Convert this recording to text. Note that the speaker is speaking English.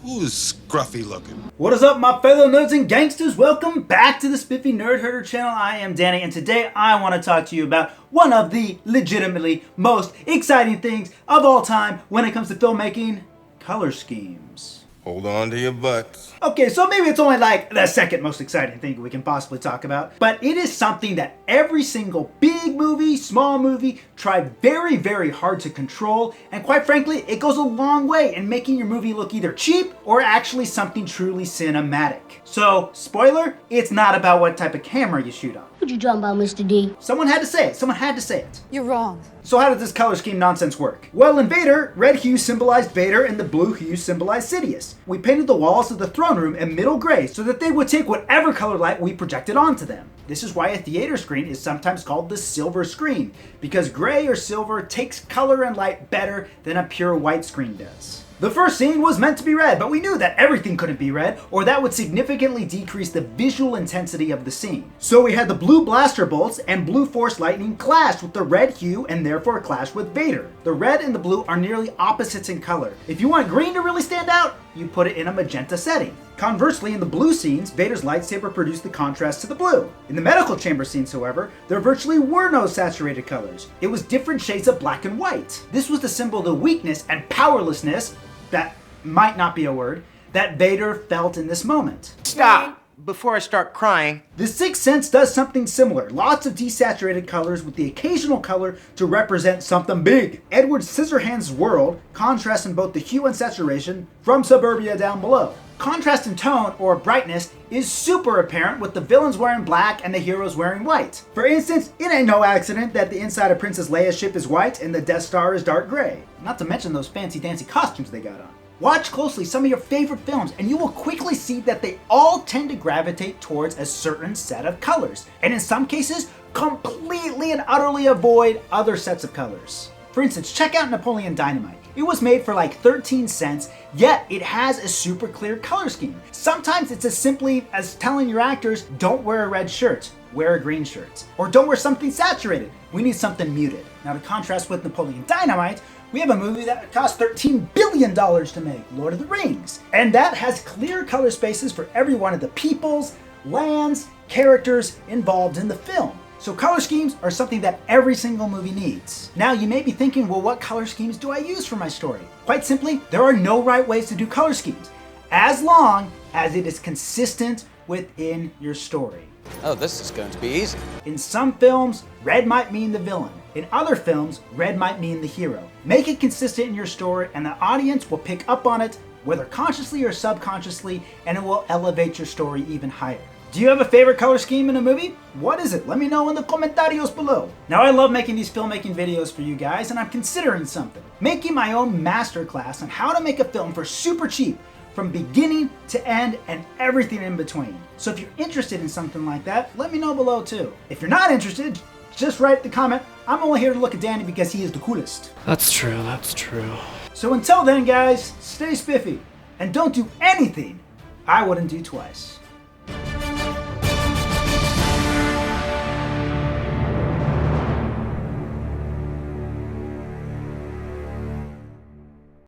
Who is scruffy looking? What is up, my fellow nerds and gangsters? Welcome back to the Spiffy Nerd Herder channel. I am Danny, and today I want to talk to you about one of the legitimately most exciting things of all time when it comes to filmmaking: color schemes. Hold on to your butts. Okay, so maybe it's only like the second most exciting thing we can possibly talk about, but it is something that every single big movie, small movie, tried very, very hard to control, and quite frankly, it goes a long way in making your movie look either cheap or actually something truly cinematic. So, spoiler, it's not about what type of camera you shoot on. What you talking about, Mr. D? Someone had to say it. Someone had to say it. You're wrong. So how does this color scheme nonsense work? Well, in Vader, red hue symbolized Vader and the blue hue symbolized Sidious. We painted the walls of the throne room in middle gray so that they would take whatever color light we projected onto them. This is why a theater screen is sometimes called the silver screen, because gray or silver takes color and light better than a pure white screen does. The first scene was meant to be red, but we knew that everything couldn't be red, or that would significantly decrease the visual intensity of the scene. So we had the blue blaster bolts and blue force lightning clash with the red hue and therefore clash with Vader. The red and the blue are nearly opposites in color. If you want green to really stand out, you put it in a magenta setting. Conversely, in the blue scenes, Vader's lightsaber produced the contrast to the blue. In the medical chamber scenes, however, there virtually were no saturated colors. It was different shades of black and white. This was the symbol of the weakness and powerlessness, that might not be a word, that Vader felt in this moment. Stop before I start crying. The Sixth Sense does something similar. Lots of desaturated colors with the occasional color to represent something big. Edward Scissorhands' world contrasts in both the hue and saturation from suburbia down below. Contrast in tone, or brightness, is super apparent with the villains wearing black and the heroes wearing white. For instance, it ain't no accident that the inside of Princess Leia's ship is white and the Death Star is dark gray. Not to mention those fancy dancy costumes they got on. Watch closely some of your favorite films and you will quickly see that they all tend to gravitate towards a certain set of colors, and in some cases, completely and utterly avoid other sets of colors. For instance, check out Napoleon Dynamite. It was made for like 13 cents, yet it has a super clear color scheme. Sometimes it's as simply as telling your actors, don't wear a red shirt, wear a green shirt. Or don't wear something saturated, we need something muted. Now to contrast with Napoleon Dynamite, we have a movie that cost $13 billion to make, Lord of the Rings. And that has clear color spaces for every one of the peoples, lands, characters involved in the film. So color schemes are something that every single movie needs. Now you may be thinking, well, what color schemes do I use for my story? Quite simply, there are no right ways to do color schemes, as long as it is consistent within your story. Oh, this is going to be easy. In some films, red might mean the villain. In other films, red might mean the hero. Make it consistent in your story and the audience will pick up on it, whether consciously or subconsciously, and it will elevate your story even higher. Do you have a favorite color scheme in a movie? What is it? Let me know in the comentarios below. Now I love making these filmmaking videos for you guys, and I'm considering something. Making my own masterclass on how to make a film for super cheap, from beginning to end and everything in between. So if you're interested in something like that, let me know below too. If you're not interested, just write the comment. I'm only here to look at Danny because he is the coolest. That's true, that's true. So until then guys, stay spiffy and don't do anything I wouldn't do twice.